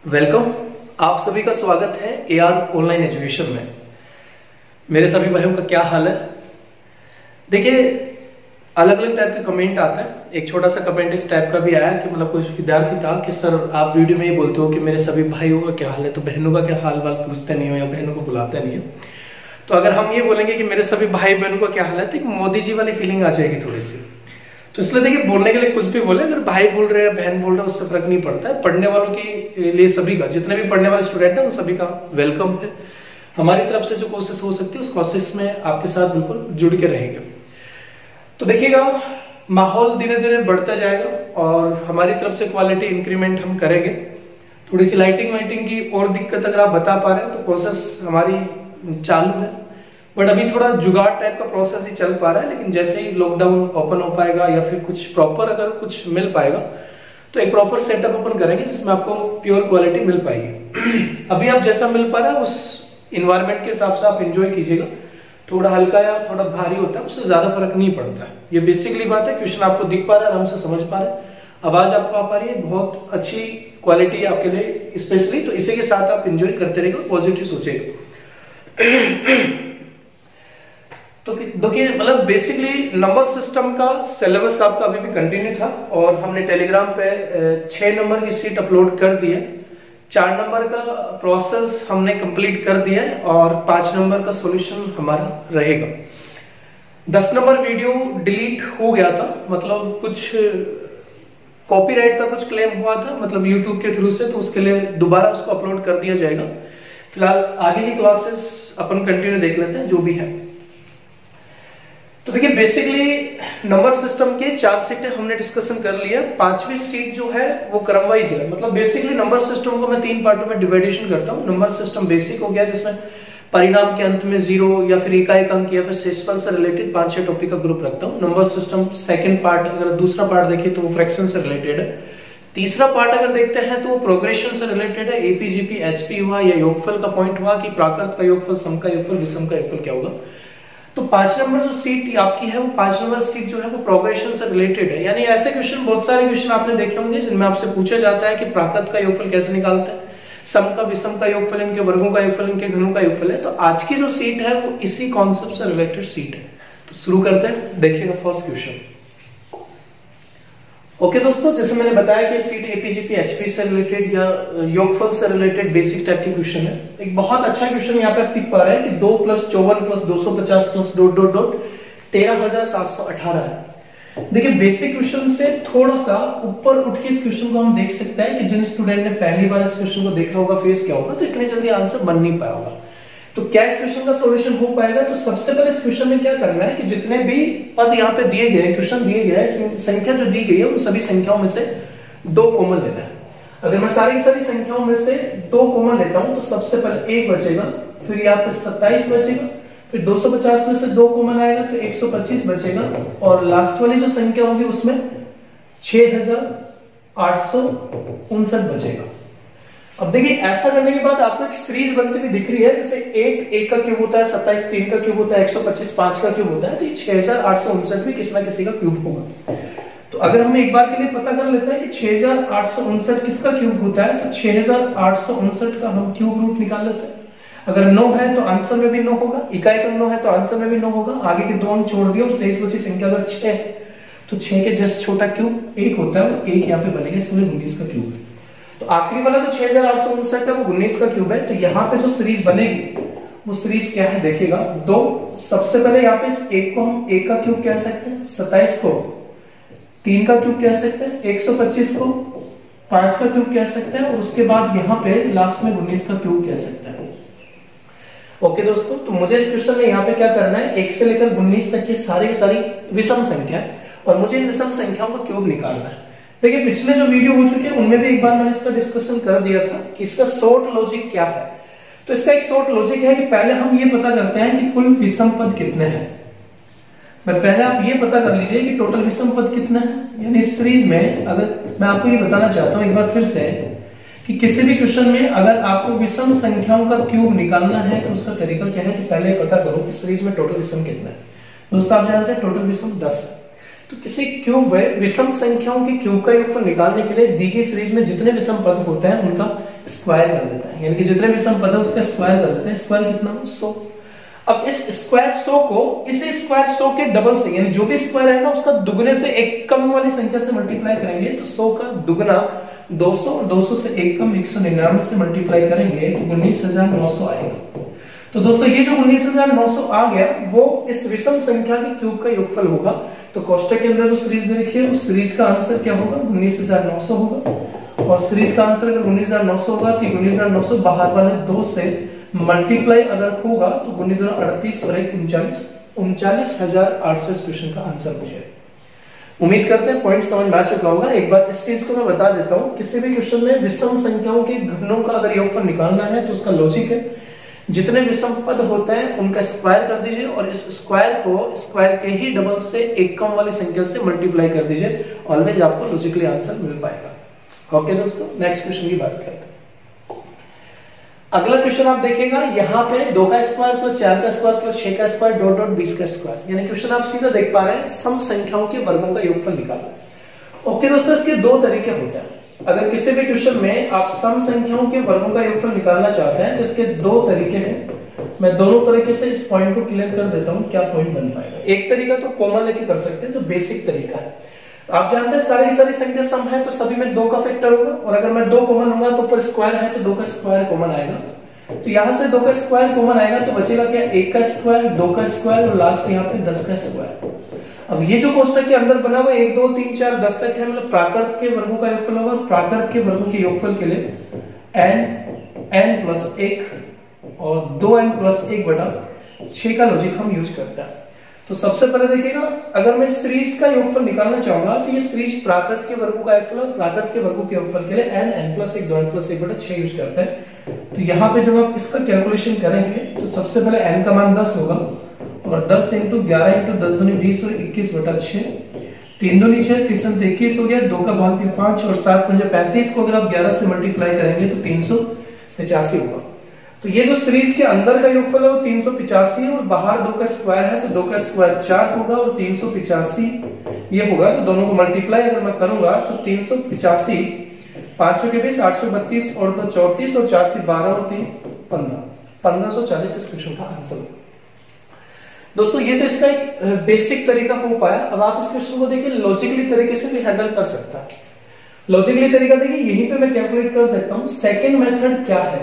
Welcome. आप सभी का स्वागत है एआर ऑनलाइन एजुकेशन में। मेरे सभी भाइयों का क्या हाल है? देखिए, अलग अलग टाइप के कमेंट आते हैं। एक छोटा सा कमेंट इस टाइप का भी आया कि मतलब कुछ विद्यार्थी था कि सर आप वीडियो में ही बोलते हो कि मेरे सभी भाइयों का क्या हाल है, तो बहनों का क्या हाल वाल पूछते नहीं हो या बहनों को बुलाते नहीं हो। तो अगर हम ये बोलेंगे कि मेरे सभी भाई बहनों का क्या हाल है, तो एक मोदी जी वाली फीलिंग आ जाएगी थोड़ी सी। तो इसलिए देखिए, बोलने के लिए कुछ भी बोले, अगर भाई बोल रहे हैं बहन बोल रहे हैं उससे फर्क नहीं पड़ता है। पढ़ने वालों के लिए सभी का, जितने भी पढ़ने वाले स्टूडेंट हैं उन सभी का वेलकम है। हमारी तरफ से जो कोशिश हो सकती है उस कोशिश में आपके साथ बिल्कुल जुड़ के रहेंगे। तो देखिएगा, माहौल धीरे धीरे बढ़ता जाएगा और हमारी तरफ से क्वालिटी इंक्रीमेंट हम करेंगे। थोड़ी सी लाइटिंग वाइटिंग की और दिक्कत अगर आप बता पा रहे हैं तो कोशिश हमारी चालू है, बट अभी थोड़ा जुगाड़ टाइप का प्रोसेस ही चल पा रहा है। लेकिन जैसे ही लॉकडाउन ओपन हो पाएगा या फिर कुछ प्रॉपर अगर कुछ मिल पाएगा तो एक प्रॉपर सेटअप ओपन करेंगे जिसमें आपको प्योर क्वालिटी मिल पाएगी। अभी आप जैसा मिल पा रहा है उस इन्वायरमेंट के हिसाब से आप एंजॉय कीजिएगा। थोड़ा हल्का या थोड़ा भारी होता है, उससे ज्यादा फर्क नहीं पड़ता है। ये बेसिकली बात है। क्वेश्चन आपको दिख पा रहा है, आराम से समझ पा रहे हैं, आवाज आपको आ पा रही है, बहुत अच्छी क्वालिटी है आपके लिए स्पेशली। तो इसी के साथ आप एंजॉय करते रहेगा, पॉजिटिव सोचेगा। तो देखिए, मतलब बेसिकली नंबर सिस्टम का सिलेबस आपका अभी भी कंटिन्यू था और हमने टेलीग्राम पे 6 नंबर की शीट अपलोड कर दी है। 4 नंबर का प्रोसेस हमने कंप्लीट कर दिया है और 5 नंबर का सॉल्यूशन हमारा रहेगा। 10 नंबर वीडियो डिलीट हो गया था, मतलब कुछ कॉपीराइट का कुछ क्लेम हुआ था, मतलब यूट्यूब के थ्रू से, तो उसके लिए दोबारा उसको अपलोड कर दिया जाएगा। फिलहाल आगे की क्लासेस अपन कंटिन्यू देख लेते हैं जो भी है। तो देखिए, बेसिकली नंबर सिस्टम के 4 सीटें हमने डिस्कशन कर लिया। 5वीं सीट जो है वो क्रम वाइज है। मतलब बेसिकली नंबर सिस्टम को मैं 3 पार्टों में डिवाइडेशन करता हूँ। नंबर सिस्टम बेसिक हो गया, जिसमें परिणाम के अंत में 0 या फिर इकाई अंक या फिर शेषफल से रिलेटेड 5-6 टॉपिक का ग्रुप रखता हूँ। नंबर सिस्टम सेकंड पार्ट, अगर दूसरा पार्ट देखिए तो वो फ्रैक्शन से रिलेटेड है। तीसरा पार्ट अगर देखते हैं तो वो प्रोग्रेशन से रिलेटेड है। एपी, जीपी, एचपी हुआ या योगफल का पॉइंट हुआ कि प्राकृत का योगफल, सम का योगफल, विषम का योगफल क्या होगा। तो 5 नंबर जो सीट आपकी है वो 5 नंबर सीट जो है वो प्रोग्रेशन से रिलेटेड है। यानी ऐसे क्वेश्चन, बहुत सारे क्वेश्चन आपने देखे होंगे जिनमें आपसे पूछा जाता है कि प्राकृत का योगफल कैसे निकालते हैं, सम का, विषम का योगफल, इनके वर्गों का योगफल, इनके घनों का योगफल है। तो आज की जो सीट है वो इसी कॉन्सेप्ट से रिलेटेड सीट है। तो शुरू करते हैं, देखिएगा फर्स्ट क्वेश्चन। ओके दोस्तों, जैसे मैंने बताया कि सीट एपीजीपी एचपी से रिलेटेड या योगफल से रिलेटेड बेसिक टाइप की क्वेश्चन है। एक बहुत अच्छा क्वेश्चन यहाँ पे दिख पा रहा है कि 2 + 54 + 250 + ... 13,718 है। देखिए, बेसिक क्वेश्चन से थोड़ा सा ऊपर उठ के इस क्वेश्चन को हम देख सकते हैं कि जिन स्टूडेंट ने पहली बार इस क्वेश्चन को देखा होगा, फेस किया होगा, तो इतनी जल्दी आंसर बन नहीं पाया होगा। तो क्या इस क्वेश्चन का सॉल्यूशन हो पाएगा? तो सबसे पहले इस क्वेश्चन में क्या करना है कि जितने भी पद यहाँ पे दिए गए, क्वेश्चन दिए गए, संख्या जो दी गई है उन सभी संख्याओं में से 2 कॉमन लेना है। अगर मैं सारी की सारी संख्याओं में से 2 कॉमन लेता हूं तो सबसे पहले 1 बचेगा, फिर यहाँ पे 27 बचेगा, फिर 250 में से 2 कॉमन आएगा तो 125 बचेगा, और लास्ट वाली जो संख्या होगी उसमें 6859 बचेगा। अब देखिए, ऐसा करने के बाद आपको एक सीरीज बनती हुई दिख रही है, जैसे 1 का क्यूब होता है, 27 3 का क्यूब होता है, 125 5 का क्यूब होता है, तो ये 6859 भी किसी ना किसी का क्यूब होगा। तो अगर हम एक बार के लिए पता कर लेते हैं कि 6859 किसका क्यूब होता है, तो 6859 का हम क्यूब रूट निकाल लेते हैं। अगर 9 है तो आंसर में भी 9 होगा, इकाई का 9 है तो आंसर में भी 9 होगा, आगे के 2 छोड़ दिए और शेष बची संख्या अगर 6 है तो 6 के जस्ट छोटा क्यूब 1 होता है, 1 यहाँ पे बनेगा, इसलिए 19 का क्यूब है। तो आखिरी वाला जो 6859 है वो 19 का क्यूब है। तो यहाँ पे जो सीरीज बनेगी वो सीरीज क्या है देखिएगा। 2, सबसे पहले यहाँ पे इस 1 को हम 1 का क्यूब कह सकते हैं, 27 को 3 का क्यूब कह सकते हैं, 125 को 5 का क्यूब कह सकते हैं, और उसके बाद यहाँ पे लास्ट में 19 का क्यूब कह सकते हैं। ओके दोस्तों, तो मुझे इस क्वेश्चन में यहाँ पे क्या करना है, 1 से लेकर 19 तक की सारी विषम संख्या है और मुझे इन विषम संख्याओं का क्यूब निकालना है। देखिए, पिछले जो वीडियो हो चुके हैं उनमें भी एक बार मैंने इसका डिस्कशन कर दिया था कि इसका शॉर्ट लॉजिक क्या है। तो इसका एक शॉर्ट लॉजिक है कि पहले हम ये पता करते हैं कि कुल विषम पद कितने हैं। पहले आप ये पता कर लीजिए कि टोटल विषम पद कितना है। यानी इस सीरीज में अगर मैं आपको ये बताना चाहता हूं एक बार फिर से कि किसी भी क्वेश्चन में अगर आपको विषम संख्याओं का क्यूब निकालना है तो उसका तरीका क्या है कि पहले पता करो कि सीरीज में टोटल विषम कितना है। दोस्तों, आप जानते हैं टोटल विषम 10। तो किसी क्यूब में विषम संख्याओं के क्यूब का योगफल निकालने के लिए दी गई सीरीज में जितने विषम पद होते हैं उनका स्क्वायर कर देता है, यानी कि जितने विषम पद है उसका स्क्वायर कर देते हैं। स्क्वायर कितना 100। अब इस स्क्वायर 100 को इसे स्क्वायर 100 के डबल से, यानी जो भी स्क्वायर है ना उसका दुगने से एक कम वाली संख्या से मल्टीप्लाई करेंगे तो 100 का दुगना 200 और 200 से एक कम 199 से मल्टीप्लाई करेंगे तो 19,900 आएगा। तो दोस्तों ये जो 19,900 आ गया वो इस विषम संख्या के क्यूब का योगफल होगा। तो कोष्टक के अंदर जो सीरीज दे रखी है उस सीरीज का आंसर क्या होगा 19,900 होगा, और सीरीज का आंसर अगर 19,900 होगा तो 19,900 बाहर वाले 2 से मल्टीप्लाई अगर होगा तो 38 और 39, 39,800 इस क्वेश्चन का आंसर हो जाएगा। उम्मीद करते हैं पॉइंट समझ में आ चुका होगा। एक बार इस चीज को मैं बता देता हूं, किसी भी क्वेश्चन में विषम संख्याओं के घनों का अगर योगफल निकालना है तो उसका लॉजिक है जितने विषम पद होते हैं उनका स्क्वायर कर दीजिए और इस स्क्वायर को स्क्वायर के ही डबल से एक कम वाली संख्या से मल्टीप्लाई कर दीजिए, ऑलवेज आपको लॉजिकली आंसर मिल पाएगा। ओके दोस्तों, नेक्स्ट क्वेश्चन की बात करते हैं। अगला क्वेश्चन आप देखिएगा, यहाँ पे 2 का स्क्वायर प्लस 4 का स्क्वायर प्लस 6 का स्क्वायर डॉट डॉट 20 का स्क्वायर, यानी क्वेश्चन आप सीधा देख पा रहे हैं सम संख्याओं के वर्गों का योगफल निकालना। ओके दोस्तों, इसके 2 तरीके होते हैं। अगर किसी भी क्वेश्चन में आप सम संख्याओं के वर्गों का योगफल निकालना चाहते हैं तो इसके 2 तरीके हैं। मैं दोनों तरीके से इस पॉइंट को क्लियर कर देता हूं क्या पॉइंट बन पाएगा। एक तरीका तो कॉमन लेके कर सकते हैं जो बेसिक तरीका है। आप जानते हैं सारी संख्या सम है तो सभी में 2 का फैक्टर होगा, और अगर मैं 2 कॉमन लूंगा तो ऊपर स्क्वायर है तो 2 का स्क्वायर कॉमन आएगा। तो यहां से 2 का स्क्वायर कॉमन आएगा तो बचेगा क्या 1 का स्क्वायर, 2 का स्क्वायर और लास्ट यहाँ पे 10 का स्क्वायर। अब ये जो कोष्टक के अंदर बना हुआ 1 2 3 4 10 तक है, मतलब प्राकृत के वर्गों का योगफल होगा। प्राकृत के वर्गों के योगफल के लिए n प्लस 1 और 2n प्लस 1 बटा 6 का लॉजिक हम यूज करते हैं। तो सबसे पहले देखिएगा, अगर मैं सीरीज का योगफल निकालना चाहूंगा तो ये सीरीज प्राकृत के वर्गों का योगफल और प्राकृत के वर्गों के योगफल के लिए n प्लस 1 2n प्लस 1 बटा 6 यूज करते हैं। तो यहाँ पे जब आप इसका कैलकुलेशन करेंगे तो सबसे पहले n का मान 10 होगा, और 10 इंटू 11 इंटू 10 दूनी 20 और 21 बटा 6, 3 दूनी 6 3 21 हो गया, 2 का भाग 5 और 7 पंजे 35 को अगर आप 11 से मल्टीप्लाई करेंगे तो 385 होगा। तो ये जो सीरीज के अंदर का योगफल है वो 385 है, और बाहर 2 का स्क्वायर है तो 2 का स्क्वायर 4 होगा और 385 ये होगा। तो दोनों को मल्टीप्लाई अगर मैं करूंगा तो 385 5 के 20 832 और 2 34 और 4 3 12 और 3 15, 1540 इस क्वेश्चन का आंसर होगा। दोस्तों ये तो इसका एक बेसिक तरीका हो पाया। अब आप इस क्वेश्चन को देखिए लॉजिकली तरीके से भी हैंडल कर सकता है। लॉजिकली तरीका देखिए, यहीं पे मैं कैलकुलेट कर सकता हूं सेकंड मेथड क्या है,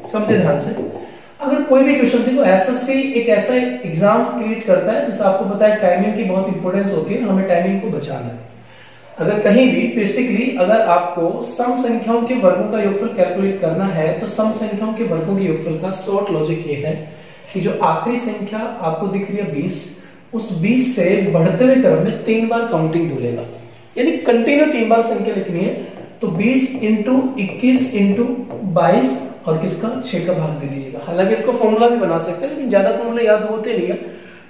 समझे ध्यान से। अगर कोई भी क्वेश्चन देखो, एसएससी एक ऐसा एग्जाम क्रिएट करता है जैसे आपको पता है टाइमिंग की बहुत इंपॉर्टेंस होती है, हमें टाइमिंग को बचाना है। अगर कहीं भी बेसिकली अगर आपको सम संख्याओं के वर्गों का योगफल कैलकुलेट करना है तो सम संख्याओं के वर्गों के योगफल का शॉर्ट लॉजिक ये है कि जो आखिरी संख्या आपको दिख रही है 20, उस 20 से बढ़ते हुए क्रम में 3 बार काउंटिंग बोलेगा, यानी कंटिन्यू 3 बार संख्या लिखनी है। तो 20 इंटू 21 इंटू 22 और किसका 6 का भाग दे दीजिएगा। हालांकि इसको फॉर्मूला भी बना सकते हैं लेकिन ज्यादा फॉर्मूला याद होते नहीं है,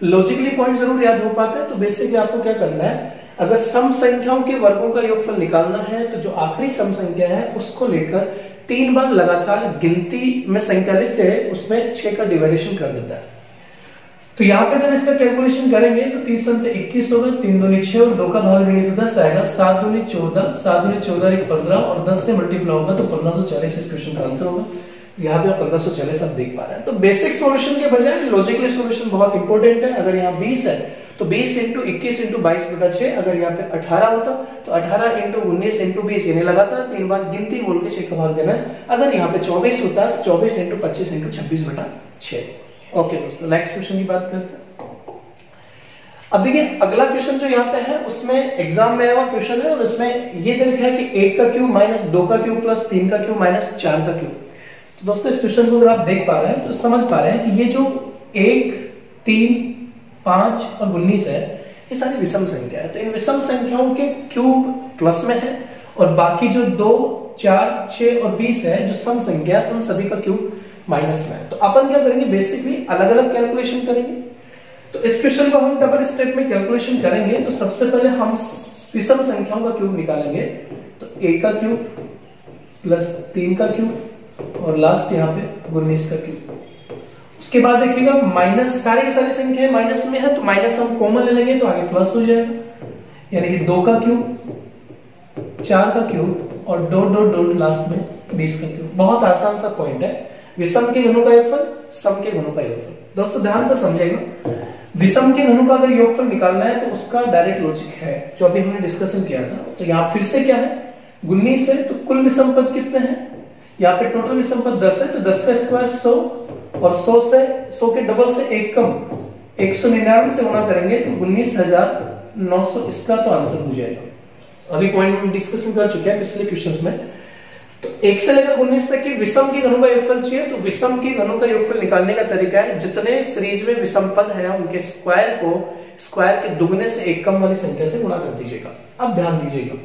लॉजिकली पॉइंट जरूर याद हो पाते हैं। तो बेसिकली आपको क्या करना है, अगर सम संख्याओं के वर्गों का योगफल निकालना है तो जो आखिरी सम संख्या है उसको लेकर 3 बार लगातार गिनती में संख्या लिखते हैं, उसमें 6 का डिवाइडेशन कर देता है। तो यहाँ पे जब इसका कैलकुलेशन करेंगे तो 30 21 होगा, 3 दूनी 6 और 2 का भाग देंगे तो 10 आएगा, 7 दूनी 14, 7 दूनी 14 एक 15 और 10 से मल्टीप्लाई होगा तो 1540 इस क्वेश्चन का आंसर होगा। यहाँ पे 1540 आप देख पा रहे हैं। तो बेसिक सॉल्यूशन के बजाय लॉजिकली सॉल्यूशन बहुत इंपॉर्टेंट है। अगर यहाँ 20 है तो 20 इंटू 21 इंटू 22 बटा 6, अगर यहाँ पे 18 होता तो 18 इंटू 19 इंटू 20, यानी लगातार 3 बार गिनती बोल के 6 का भाग देना है। अगर यहाँ पे 24 होता तो 24 इंटू 25 इंटू 26 बटा 6। ओके दोस्तों, नेक्स्ट क्वेश्चन की बात करते हैं। अब देखिए अगला क्वेश्चन जो यहाँ पे है उसमें एग्जाम में आया हुआ क्वेश्चन है, और उसमें ये दे रखा है कि 1 का क्यूब माइनस 2 का क्यूब प्लस 3 का क्यूब माइनस 4 का क्यूब। तो दोस्तों इस क्वेश्चन को अगर आप देख पा रहे हैं तो समझ पा रहे हैं कि ये जो 1 3 5 और 19 है ये सारी विषम संख्या है। तो इन विषम संख्याओं के क्यूब प्लस में है और बाकी जो 2 4 6 और 20 है जो सम संख्या उन सभी का क्यूब माइनस में है। तो अपन क्या करेंगे, बेसिकली अलग अलग कैलकुलेशन करेंगे। तो इस क्वेश्चन को हम डबल स्टेप में कैलकुलेशन करेंगे। तो सबसे पहले हम विषम संख्याओं का क्यूब निकालेंगे। तो 1 का क्यूब प्लस 3 का क्यूब और लास्ट यहाँ पे 19 का क्यूब। उसके बाद देखिएगा माइनस, सारी की सारी संख्याएं माइनस में है तो माइनस हम कॉमन ले लेंगे तो आगे प्लस हो जाएगा, यानी कि 2 का क्यूब 4 का क्यूब और डॉट डॉट डॉट लास्ट में 20 का क्यूब। बहुत आसान सा पॉइंट है, विषम के घनों का योगफल, सम के घनों का योगफल। दोस्तों ध्यान से समझिएगा, विषम के घनों का अगर योगफल निकालना है तो उसका डायरेक्ट लॉजिक है जो अभी हमने डिस्कशन किया था। तो यहाँ फिर से क्या है, 19 है तो कुल विषम पद कितने हैं, यहाँ पे टोटल विषम पद 10 है तो 10 का स्क्वायर 100 और 100 के डबल से एक कम 199 से गुणा करेंगे तो 19,900 इसका तो आंसर हो जाएगा। अभी पॉइंट में डिस्कशन कर चुके हैं पिछले क्वेश्चंस में। तो 1 से लेकर 19 तक की विषम के घनों का योगफल चाहिए, तो विषम के घनों का योगफल निकालने का तरीका है जितने सीरीज में विषम पद है उनके स्क्वायर को स्क्वायर के दुगने से एक कम वाली संख्या से गुणा कर दीजिएगा। अब ध्यान दीजिएगा,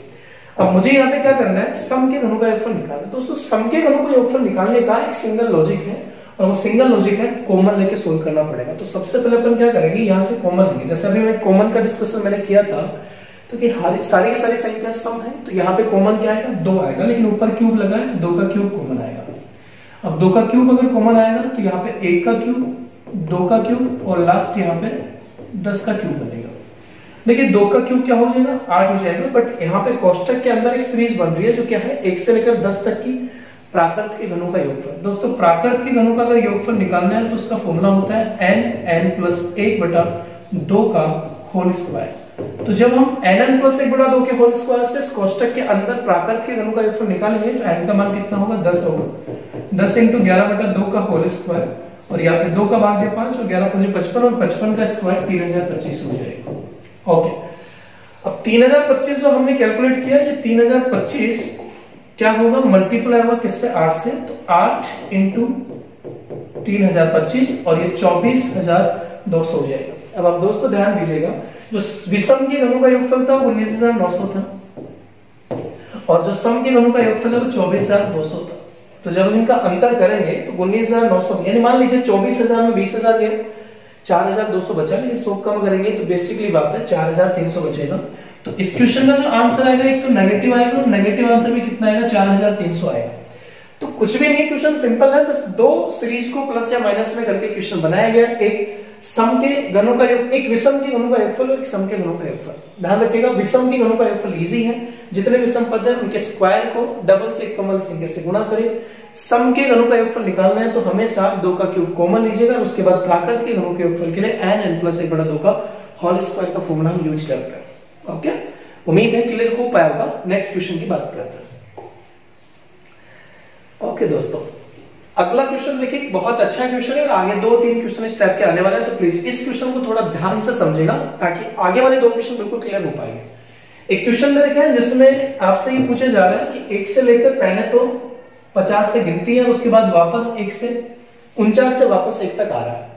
अब मुझे यहाँ पे क्या करना है, सम के घनों का योगफल निकालना है। दोस्तों सम के घनों का योगफल निकालने का एक सिंगल लॉजिक है और वो सिंगल लॉजिक है कॉमन लेके सोल्व करना पड़ेगा। तो सबसे पहले अपन क्या करेंगे, यहाँ से कॉमन लेंगे। जैसे अभी मैं कॉमन का डिस्कशन मैंने किया था तो कि सारी की सारी संख्या सम है, तो यहाँ पे कॉमन क्या आएगा, 2 आएगा, लेकिन ऊपर क्यूब लगा है तो 2 का क्यूब कॉमन आएगा। अब 2 का क्यूब अगर कॉमन आएगा तो यहाँ पे 1 का क्यूब, 2 का क्यूब और लास्ट यहाँ पे 10 का क्यूब बनेगा। देखिए 2 का क्यूब क्या हो जाएगा, 8 हो जाएगा। बट यहाँ पे कोष्टक के अंदर एक सीरीज बन रही है जो क्या है, 1 से लेकर 10 तक की प्राकृत के घनों का योगफल। दोस्तों प्राकृत के घनों का अगर योगफल निकालना है तो उसका फॉर्मूला होता है n+1/2 का होल स्क्वायर। तो जब हम n+1/2 के होल स्क्वायर से कोष्टक के अंदर प्राकृत के घनों का योगफल निकालेंगे तो n का मान कितना होगा, 10 होगा। 10 × 11/2 का होल स्क्वायर और यहाँ पे 2 का भाग दिया 5 और 11 × 5 55 और 55 का स्क्वायर 3025 हो जाएगा। ओके, अब 3025 जो हमने कैलकुलेट किया, ये 3025 क्या होगा, मल्टीप्लाई होगा किससे, 8 से। तो 8 × 3025 और ये 24,200 हो जाएगा। अब आप दोस्तों ध्यान दीजिएगा, जो विषम के घनों का योगफल था वो 19,900 था और जो सम के घनों का योगफल है वो 24,200 था। तो जब इनका अंतर करेंगे तो 19,900 यानी मान लीजिए 24,000 में 20,000 गया, 4,200 बचा, लेकिन 100 कम करेंगे तो बेसिकली बात है 4,300 बचेगा। तो इस क्वेश्चन का जो आंसर आएगा एक तो नेगेटिव आएगा और नेगेटिव आंसर भी कितना आएगा, 4,300 आएगा। तो कुछ भी नहीं, क्वेश्चन सिंपल है, बस 2 सीरीज को प्लस या माइनस में करके क्वेश्चन बनाया गया। एक सम के घनों का योग, एक विषम के घनों का योगफल और एक सम के घनों का योगफल। ध्यान रखिएगा, विषम के घनों का योगफल इजी है, जितने विषम पद है उनके स्क्वायर को डबल से एक कम वाली संख्या से गुणा करें। सम के घनों का योगफल निकालना है तो हमेशा 2 का क्यूब कॉमन लीजिएगा और उसके बाद प्राकृत के घनों के योगफल के लिए n+1/2 का होल स्क्वायर का फॉर्मूला हम यूज करते हैं। ओके, उम्मीद है क्लियर हो पाया होगा। नेक्स्ट क्वेश्चन की बात करते हैं। ओके दोस्तों, अगला क्वेश्चन देखिए, बहुत अच्छा क्वेश्चन है और आगे 2-3 क्वेश्चन इस टाइप के आने वाले हैं, तो प्लीज इस क्वेश्चन को थोड़ा ध्यान से समझेगा ताकि आगे वाले 2 क्वेश्चन बिल्कुल क्लियर हो पाएंगे। एक क्वेश्चन दे रखा है जिसमें आपसे ये पूछा जा रहा है कि 1 से लेकर पहले तो 50 तक गिनती है, उसके बाद वापस 1 से 49 से वापस 1 तक आ रहा है।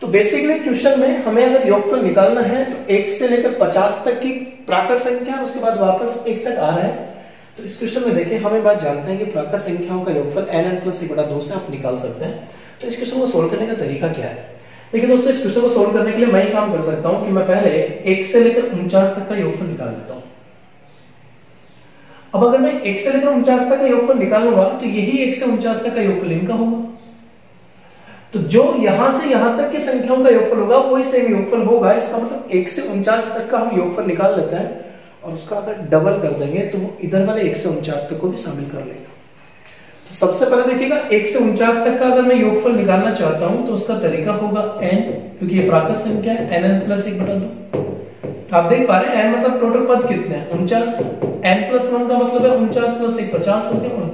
तो बेसिकली क्वेश्चन में हमें अगर योगफल निकालना है तो 1 से लेकर 50 तक की प्राकृत संख्या, उसके बाद वापस 1 तक आ रहा है। तो इस क्वेश्चन में देखिए हमें बात जानते हैं कि प्राकृत संख्याओं का योगफल n+1/2 से आप निकाल सकते हैं। तो इस क्वेश्चन को सोल्व करने का तरीका क्या है, देखिए दोस्तों, इस क्वेश्चन को सोल्व करने के लिए मैं ही काम कर सकता हूं कि मैं पहले 1 से लेकर 49 तक का योगफल निकाल लेता हूं। अब अगर मैं 1 से लेकर 49 तक का योगफल निकालूंगा तो यही 1 से 49 तक का योगफल इनका होगा। तो जो यहां से यहां तक की संख्याओं का योगफल होगा वही सेम योगफल होगा। इसका मतलब 1 से 49 तक का हम योगफल निकाल लेते हैं और उसका अगर डबल कर देंगे तो वो इधर वाले 1 से 49 तक को भी शामिल कर लेगा। तो सबसे पहले देखिएगा 1 से 49 तक का अगर मैं योगफल निकालना चाहता हूं तो उसका तरीका होगा n, क्योंकि ये प्राकृत संख्या है, n+1/2। तो आप देख पा रहे हैं n मतलब टोटल पद कितने हैं, 49। n+1 का मतलब है 49 + 1 50 हो गया और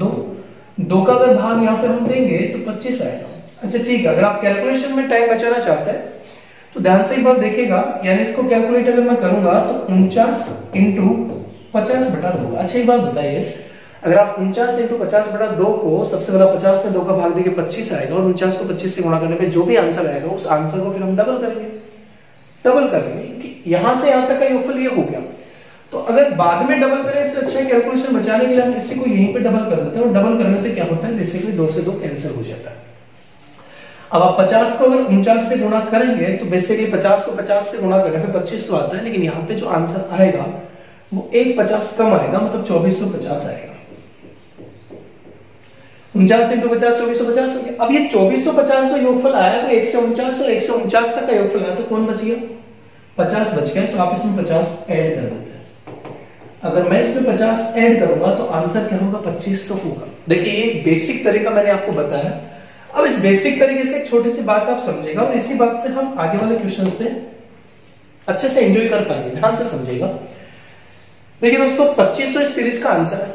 2 का अगर भाग यहाँ पे हम देंगे तो 25 आएगा। अच्छा ठीक है, अगर आप कैलकुलेशन में टाइम बचाना चाहते हैं तो ध्यान से एक बार देखिएगा, यानी इसको कैलकुलेट अगर मैं करूंगा तो 49 × 50/2। अच्छा एक बात बताइए, अगर आप 49 × 50/2 को सबसे पहला 50 में 2 का भाग देके 25 आएगा और 49 को 25 से गुणा करने पे जो भी आंसर आएगा उस आंसर को फिर हम डबल करेंगे कि यहां से यहां तक का योगफल ये हो गया। तो अगर बाद में डबल करें इससे अच्छा कैलकुलेशन बचाने के लिए हम इसी को यहीं पे डबल कर देते हैं और डबल करने से क्या होता है, बेसिकली 2 से 2 कैंसिल हो जाता है। अब आप 50 को अगर 49 से गुणा करेंगे तो बेसिकली 50 को 50 से गुणा करने पे 2500 आता है, लेकिन यहाँ पे जो आंसर आएगा वो 1 50 कम आएगा, मतलब 2450 आएगा। 49 × 50 2450 हो गया। अब ये 2450 जो योगफल आया वो 1 से 49 और 1 से 49 तक का योगफल आया, तो कौन बच गया, 50 बच गया। तो आप इसमें 50 ऐड कर देते हैं। अगर मैं इसमें 50 ऐड करूंगा तो आंसर क्या होगा, 2500 होगा। देखिए ये बेसिक तरीका मैंने आपको बताया। अब इस बेसिक तरीके से एक छोटी सी बात आप समझेगा और इसी बात से हम आगे वाले क्वेश्चंस पे अच्छे से एंजॉय कर पाएंगे। ध्यान से समझेगा। देखिए दोस्तों 2500 इस सीरीज का आंसर है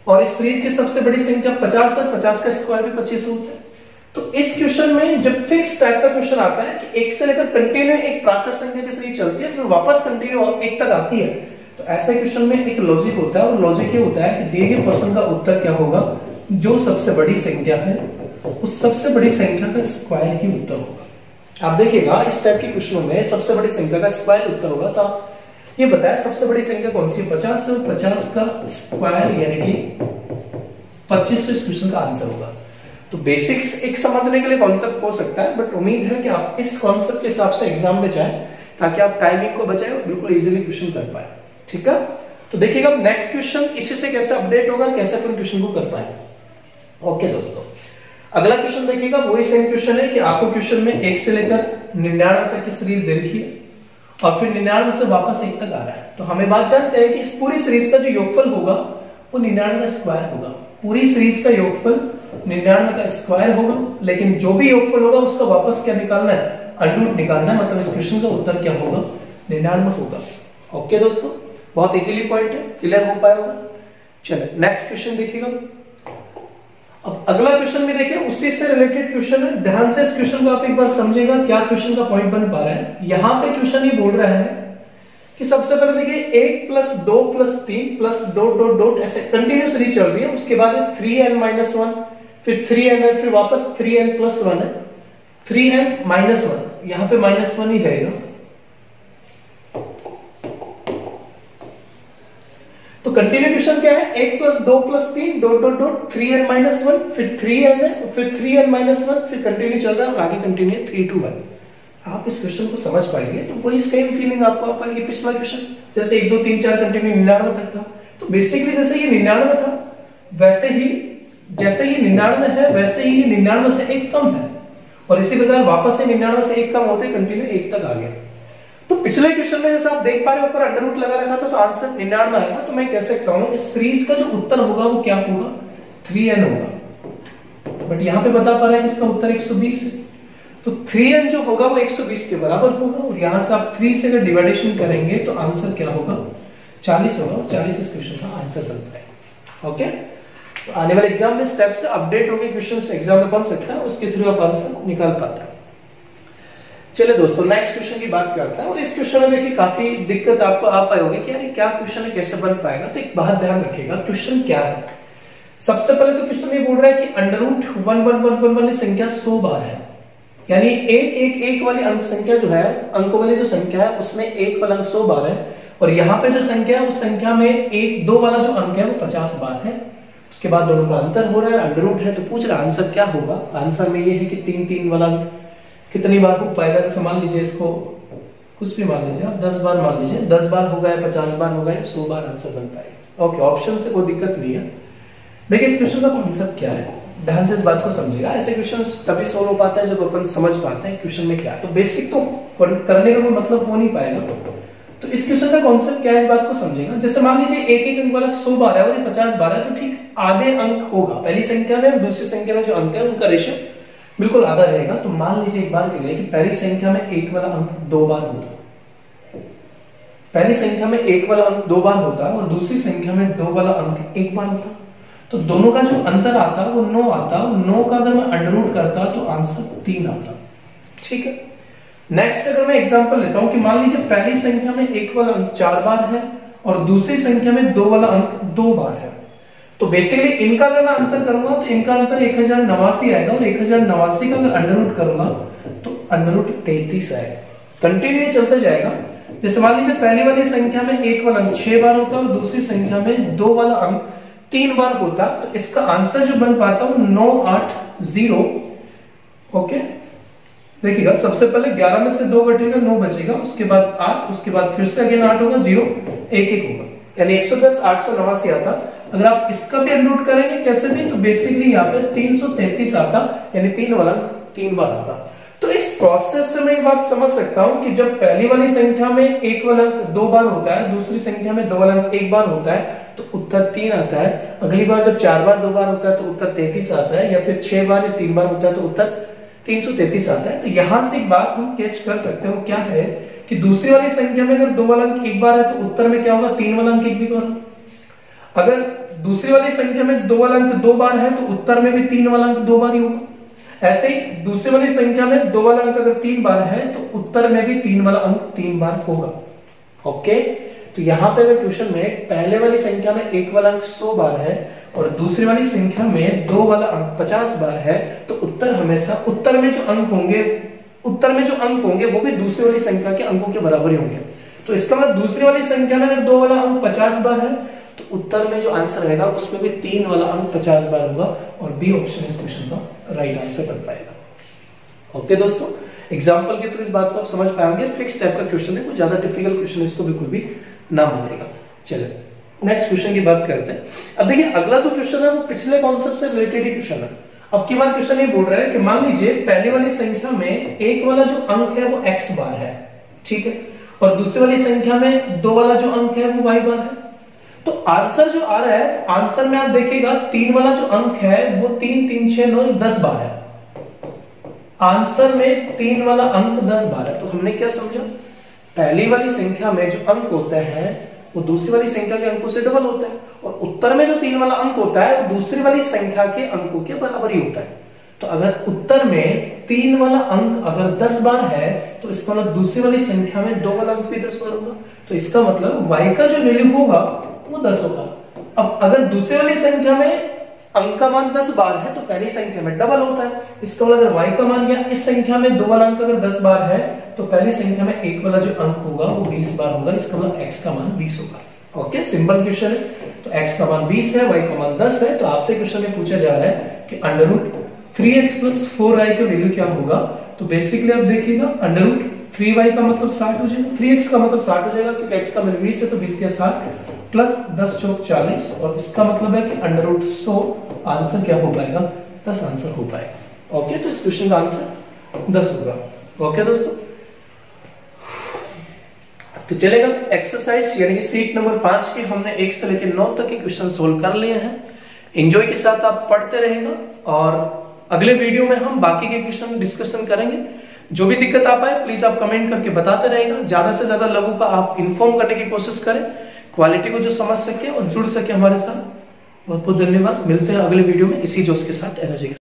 और इस सीरीज की सबसे बड़ी संख्या 50 है, 50 का स्क्वायर भी 2500 होता है। तो इस क्वेश्चन में जब फिक्स टाइप का क्वेश्चन आता है कि एक से लेकर कंटिन्यू एक प्राकृत संख्या की सीरीज चलती है फिर वापस कंटिन्यू एक तक आती है, तो ऐसे क्वेश्चन में एक लॉजिक होता है और लॉजिक ये होता है कि दिए गए प्रश्न का उत्तर क्या होगा, जो सबसे बड़ी संख्या है उस सबसे बड़ी संख्या का स्क्वायर ही उत्तर होगा। आप देखिएगा इस टाइप के क्वेश्चनों में सबसे बड़ी संख्या का स्क्वायर उत्तर होगा। तो ये बताया सबसे बड़ी संख्या कौन सी है, 50 है, 50 का स्क्वायर यानी कि 2500 इस क्वेश्चन का आंसर होगा। तो बेसिक्स एक समझने के लिए कॉन्सेप्ट हो सकता है, बट उम्मीद है कि आप इस कॉन्सेप्ट के हिसाब से एग्जाम में जाएं ताकि आप टाइमिंग को बचाएं और बिल्कुल इजीली क्वेश्चन कर पाए। ठीक है, तो देखिएगा नेक्स्ट क्वेश्चन इसी से कैसे अपडेट होगा, कैसे अपन क्वेश्चन को कर पाए। ओके दोस्तों, अगला क्वेश्चन देखिएगा वही सेम क्वेश्चन है कि आपको क्वेश्चन में 1 से लेकर 99 तक की सीरीज दे रखी है और फिर 99 से वापस 1 तक आ रहा है। तो हमें बात जानते हैं कि इस पूरी सीरीज का जो योगफल होगा वो 99 का स्क्वायर होगा। पूरी सीरीज का योगफल 99 का स्क्वायर होगा, लेकिन जो भी योगफल होगा उसका वापस क्या निकालना है, अंडर रूट निकालना है। मतलब इस क्वेश्चन का उत्तर क्या होगा, 99 होगा। ओके दोस्तों, बहुत इजीली पॉइंट है, क्लियर हो पाया होगा। चलिए नेक्स्ट क्वेश्चन देखिएगा। अब अगला क्वेश्चन भी देखिए उसी से रिलेटेड क्वेश्चन है। ध्यान से इस क्वेश्चन को आप एक बार समझिएगा क्या क्वेश्चन का पॉइंट बन पा रहा है। यहां पे क्वेश्चन ये बोल रहा है कि सबसे पहले देखिए 1 + 2 + 3 + डॉट डॉट डॉट ऐसे कंटिन्यूस सीरीज चल रही है। उसके बाद 3n - 1 फिर 3n है, फिर वापस 3n + 1 है, 3n - 1, यहां पे -1 ही रहेगा। तो कंटिन्यूएशन क्या है, 1 + 2 + 3 डॉट डॉट डॉट 3n - 1 फिर 3n है, फिर 3n - 1 फिर कंटिन्यू चल रहा है और आगे कंटिन्यू 3 to 1। आप इस क्वेश्चन को समझ पाएंगे तो वही सेम फीलिंग आपको आ पाएगी पिछला क्वेश्चन, जैसे 1 2 3 4 कंटिन्यू 99 तक था। तो बेसिकली जैसे ये 99 था वैसे ही जैसे ये 99 है वैसे ही ये 99 से 1 कम है और इसी प्रकार वापस से 99 से 1 कम होते कंटिन्यू 1 तक आ गया। तो पिछले क्वेश्चन में जैसे आप देख पा रहे हो ऊपर अंडर रूट लगा रखा था तो आंसर 99 आएगा। तो मैं कह सकता हूं इस सीरीज का जो उत्तर होगा वो क्या होगा, 3n होगा। बट यहां पे बता पा रहा है कि इसका उत्तर 120 है, तो 3n जो होगा वो 120 के बराबर होगा और यहां से आप 3 से अगर डिवाइडेशन करेंगे तो आंसर क्या होगा, 40 होगा। 40 इस क्वेश्चन का आंसर बनता है। ओके, तो आने वाले एग्जाम में स्टेप से अपडेट होंगे क्वेश्चन एग्जाम में बन सकता है, उसके थ्रू आप आंसर निकाल पाते हैं। चलिए दोस्तों नेक्स्ट क्वेश्चन की बात करते हैं और इस क्वेश्चन में देखिए काफी दिक्कत आपको आ पाई होगी कि यार क्या क्वेश्चन है, कैसे बन पाएगा। तो एक बात ध्यान रखिएगा, क्वेश्चन क्या है। सबसे पहले तो क्वेश्चन ये बोल रहा है कि अंडर रूट 1 वाली संख्या 100 बार है, यानी 1 वाली अंक संख्या जो है, अंकों वाली जो संख्या है उसमें 1 वाला अंक 100 बार है और यहाँ पे जो संख्या है उस संख्या में 1 2 वाला जो अंक है वो 50 बार है। उसके बाद दोनों का अंतर हो रहा है, अंडर रूट है, तो पूछ रहा आंसर क्या होगा। आंसर में ये है कि 3 वाला अंक कितनी बार हो पाएगा। जैसे मान लीजिए इसको कुछ भी मान लीजिए आप 10 बार मान लीजिए, 10 बार होगा या 50 बार होगा या 100 बार आंसर बन पाएगा। ओके, ऑप्शन से कोई दिक्कत नहीं है। देखिए इस क्वेश्चन का कॉन्सेप्ट क्या है, ध्यान से इस बात को समझिएगा। ऐसे क्वेश्चन तभी सोल्व हो पाता है जब अपन समझ पाते हैं क्वेश्चन में क्या है। तो बेसिक तो करने का कोई मतलब हो नहीं पाएगा। तो इस क्वेश्चन का कॉन्सेप्ट क्या है इस बात को समझिएगा। जैसे मान लीजिए 1 अंक वाला 100 बार है और 50 बार है, तो ठीक आधे अंक होगा। पहली संख्या में और दूसरी संख्या में जो अंक है उनका रेशियो बिल्कुल आधा रहेगा। तो मान लीजिए एक बार के लिए कि पहली संख्या में 1 वाला अंक 2 बार होता, पहली संख्या में 1 वाला अंक 2 बार होता और दूसरी संख्या में 2 वाला अंक 1 बार होता, तो दोनों का जो अंतर आता वो 9 आता। 9 का अगर मैं अंडर रूट करता तो आंसर 3 आता। ठीक है, नेक्स्ट अगर मैं एग्जांपल लेता हूं कि मान लीजिए पहली संख्या में 1 वाला अंक 4 बार है और दूसरी संख्या में 2 वाला अंक 2 बार है, तो बेसिकली इनका अगर मैं अंतर करूंगा तो इनका अंतर 1089 आएगा और 1089 का अगर अंडर रूट करूंगा तो अंडर रूट 33 आएगा। कंटिन्यू चलते जाएगा। जैसे मान लीजिए पहली वाली संख्या में 1 वाला अंक 6 बार होता और दूसरी संख्या में 2 वाला अंक 3 बार होता, तो इसका आंसर जो बन पाता वो 980। ओके, देखिएगा सबसे पहले 11 में से 2 घटेगा, 9 बचेगा, उसके बाद 8, उसके बाद फिर से अगेन 8 होगा, 0 1 1 होगा, यानी 110 889 आता। अगर आप इसका भी अनरूट करेंगे कैसे भी, तो बेसिकली यहाँ पे 333 आता, यानी 3 वाला 3 बार आता। तो इस प्रोसेस से मैं एक बात समझ सकता हूं कि जब पहली वाली संख्या में एक वाला अंक 2 बार होता है, दूसरी संख्या में 2 वाला अंक 1 बार होता है तो उत्तर 3 आता है। अगली बार जब 4 बार 2 बार होता है तो उत्तर 33 आता है, या फिर 6 बार या 3 बार होता है तो उत्तर 333 आता है। तो यहां से एक बात हम कैच कर सकते हो, क्या है कि दूसरी वाली संख्या में अगर 2 वाला अंक 1 बार है तो उत्तर में क्या होगा, 3 वाला अंक 1 बार। अगर दूसरी वाली संख्या में 2 वाला अंक 2 बार है तो उत्तर में भी 3 वाला अंक 2 बार ही होगा। ऐसे ही दूसरी वाली संख्या में 2 वाला अंक अगर 3 बार है तो उत्तर में भी 3 वाला अंक 3 बार होगा। ओके, तो यहां पे अगर क्वेश्चन में पहले वाली संख्या में 1 वाला अंक 100 बार है और दूसरी वाली संख्या में 2 वाला अंक 50 बार है तो उत्तर हमेशा उत्तर में जो अंक होंगे वो भी दूसरी वाली संख्या के अंकों के बराबर ही होंगे। तो इसका मतलब दूसरी वाली संख्या में अगर 2 वाला अंक 50 बार है तो उत्तर में जो आंसर रहेगा उसमें भी 3 वाला अंक 50 बार होगा और बी ऑप्शन इस क्वेश्चन का राइट आंसर बन पाएगा। ओके दोस्तों, एग्जांपल के थ्रू इस बात को आप समझ पाएंगे। फिक्स टाइप का क्वेश्चन है, कोई ज्यादा टिपिकल क्वेश्चन इसको बिल्कुल भी ना मानेगा। चलिए नेक्स्ट क्वेश्चन की बात करते हैं। अब देखिए अगला जो क्वेश्चन है वो पिछले कॉन्सेप्ट से रिलेटेड ही क्वेश्चन है। अब की बार क्वेश्चन ये बोल रहा है कि मान लीजिए पहली वाली संख्या में 1 वाला जो अंक है वो x बार है, ठीक है, और दूसरी वाली संख्या में 2 वाला जो अंक है वो y बार है। तो आंसर जो आ रहा है, आंसर में आप देखिएगा 3 वाला जो अंक है वो 3 3 6 9 10 बार है। आंसर में 3 वाला अंक 10 बार है। तो हमने क्या समझा, पहली वाली संख्या में जो अंक होते हैं वो दूसरी वाली संख्या के अंकों से डबल होता है और उत्तर में जो 3 वाला अंक होता है वो दूसरी वाली संख्या के अंकों के बराबर ही होता है। तो अगर उत्तर में 3 वाला अंक अगर 10 बार है तो इसका मतलब दूसरी वाली संख्या में 2 वाला अंक भी 10 बार होगा। तो इसका मतलब y का जो वैल्यू होगा वो 10 होगा। अब अगर दूसरी वाली संख्या में अंक का मान 10 बार है तो पहली संख्या में डबल होता है। इसका मतलब अगर y का मान या इस संख्या में 2 वाला अंक अगर 10 बार है तो पहली संख्या में 1 वाला जो अंक होगा वो 20 बार होगा। इसका मतलब x का मान 20 होगा। ओके, सिंपल क्वेश्चन है। तो x का मान 20 है, y का मान 10 है। तो आपसे क्वेश्चन में पूछा जा रहा है कि √3x + 4y का वैल्यू क्या होगा। तो बेसिकली आप देखिएगा √3y का मतलब 60 हो जाएगा, 3x का मतलब 60 हो जाएगा क्योंकि x का मान 20 है तो 20 के 60 प्लस 10 चौक 40 और इसका मतलब है कि √100 आंसर क्या हो पाएगा, 10 आंसर हो पाएगा। ओके, तो इस क्वेश्चन का आंसर 10 होगा। ओके दोस्तों, तो चलेगा एक्सरसाइज यानी कि सीट नंबर 5 की हमने 1 से लेकर 9 तक के क्वेश्चन सोल्व कर लिए हैं। एंजॉय के साथ आप पढ़ते रहेगा और अगले वीडियो में हम बाकी के क्वेश्चन डिस्कशन करेंगे। जो भी दिक्कत आ पाए प्लीज आप कमेंट करके बताते रहेगा। ज्यादा से ज्यादा लोगों का आप इन्फॉर्म करने की कोशिश करें, क्वालिटी को जो समझ सके और जुड़ सके हमारे साथ। बहुत बहुत धन्यवाद। मिलते हैं अगले वीडियो में इसी जोश के साथ, एनर्जी के साथ।